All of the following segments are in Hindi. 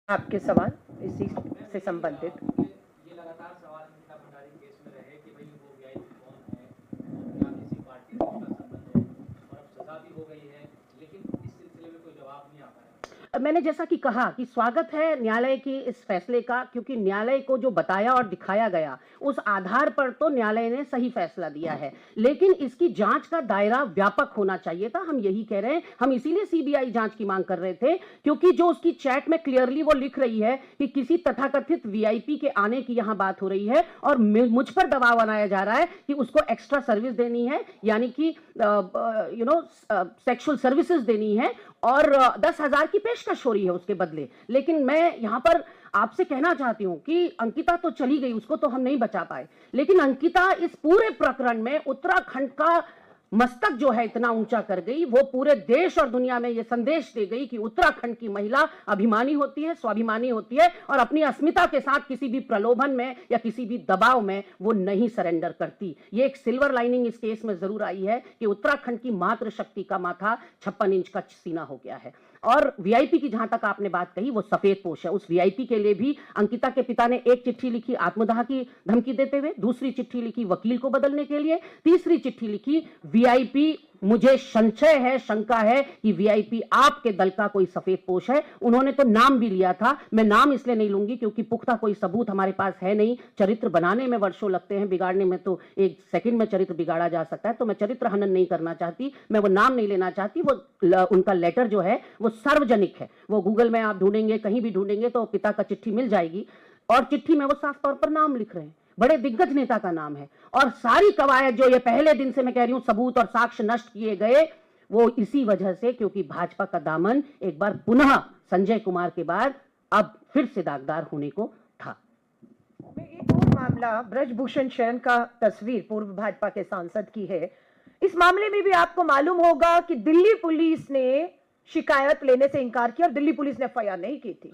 आपके सवाल इसी से संबंधित। ये लगातार सवाल नीता भंडारी केस में रहे कि भाई वो वीआईपी कौन है, क्या किसी पार्टी से उसका संबंध है, और अब सजा भी हो गई है, लेकिन इस सिलसिले में कोई जवाब नहीं आ पाया। मैंने जैसा कि कहा कि स्वागत है न्यायालय की इस फैसले का, क्योंकि न्यायालय को जो बताया और दिखाया गया उस आधार पर तो न्यायालय ने सही फैसला दिया है, लेकिन इसकी जांच का दायरा व्यापक होना चाहिए था। हम यही कह रहे हैं, हम इसीलिए सीबीआई जांच की मांग कर रहे थे, क्योंकि जो उसकी चैट में क्लियरली वो लिख रही है कि किसी तथाकथित वीआईपी के आने की यहां बात हो रही है और मुझ पर दबाव बनाया जा रहा है कि उसको एक्स्ट्रा सर्विस देनी है, यानी कि सेक्सुअल सर्विसेज देनी है और 10,000 की पेशकश हो रही है उसके बदले। लेकिन मैं यहां पर आपसे कहना चाहती हूं कि अंकिता तो चली गई, उसको तो हम नहीं बचा पाए, लेकिन अंकिता इस पूरे प्रकरण में उत्तराखंड का मस्तक जो है इतना ऊंचा कर गई। वो पूरे देश और दुनिया में यह संदेश दे गई कि उत्तराखंड की महिला अभिमानी होती है, स्वाभिमानी होती है और अपनी अस्मिता के साथ किसी भी प्रलोभन में या किसी भी दबाव में वो नहीं सरेंडर करती। ये एक सिल्वर लाइनिंग इस केस में जरूर आई है कि उत्तराखंड की मातृशक्ति का माथा 56 इंच का सीना हो गया है। और वीआईपी की जहां तक आपने बात कही, वो सफेद पोश है। उस वीआईपी के लिए भी अंकिता के पिता ने एक चिट्ठी लिखी आत्मदाह की धमकी देते हुए, दूसरी चिट्ठी लिखी वकील को बदलने के लिए, तीसरी चिट्ठी लिखी वीआईपी मुझे संशय है, शंका है कि वीआईपी आपके दल का कोई सफेद पोश है। उन्होंने तो नाम भी लिया था, मैं नाम इसलिए नहीं लूंगी क्योंकि पुख्ता कोई सबूत हमारे पास है नहीं। चरित्र बनाने में वर्षों लगते हैं, बिगाड़ने में तो एक सेकंड में चरित्र बिगाड़ा जा सकता है। तो मैं चरित्र हनन नहीं करना चाहती, मैं वो नाम नहीं लेना चाहती। वो उनका लेटर जो है वो सार्वजनिक है, वो गूगल में आप ढूंढेंगे, कहीं भी ढूंढेंगे तो पिता का चिट्ठी मिल जाएगी। और चिट्ठी में वो साफ तौर पर नाम लिख रहे हैं, बड़े दिग्गज नेता का नाम है। और सारी कवायद जो ये पहले दिन से मैं कह रही हूं सबूत और साक्ष्य नष्ट किए गए, वो इसी वजह से, क्योंकि भाजपा का दामन एक बार पुनः संजय कुमार के बाद अब फिर से दागदार होने को था। एक और मामला ब्रजभूषण शरण का तस्वीर पूर्व भाजपा के सांसद की है। इस मामले में भी आपको मालूम होगा कि दिल्ली पुलिस ने शिकायत लेने से इनकार किया और दिल्ली पुलिस ने एफआईआर नहीं की थी।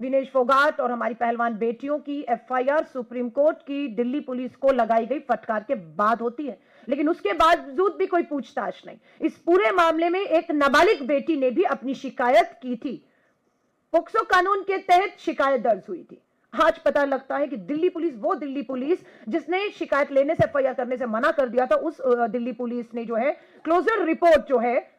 विनेश फोगाट और हमारी पहलवान बेटियों की एफआईआर सुप्रीम कोर्ट की दिल्ली पुलिस को लगाई गई फटकार के बाद होती है, लेकिन उसके बावजूद भी कोई पूछताछ नहीं। इस पूरे मामले में एक नाबालिग बेटी ने भी अपनी शिकायत की थी, पोक्सो कानून के तहत शिकायत दर्ज हुई थी। आज पता लगता है कि दिल्ली पुलिस, वो दिल्ली पुलिस जिसने शिकायत लेने से एफआईआर करने से मना कर दिया था, उस दिल्ली पुलिस ने जो है क्लोजर रिपोर्ट जो है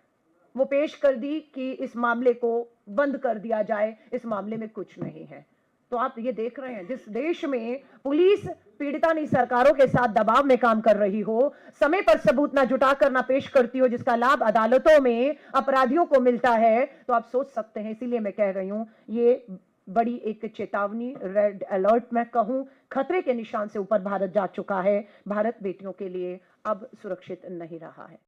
वो पेश कर दी कि इस मामले को बंद कर दिया जाए, इस मामले में कुछ नहीं है। तो आप ये देख रहे हैं, जिस देश में पुलिस पीड़िता नहीं सरकारों के साथ दबाव में काम कर रही हो, समय पर सबूत ना जुटा कर ना पेश करती हो, जिसका लाभ अदालतों में अपराधियों को मिलता है, तो आप सोच सकते हैं। इसीलिए मैं कह रही हूं, ये बड़ी एक चेतावनी, रेड अलर्ट मैं कहूं, खतरे के निशान से ऊपर भारत जा चुका है। भारत बेटियों के लिए अब सुरक्षित नहीं रहा है।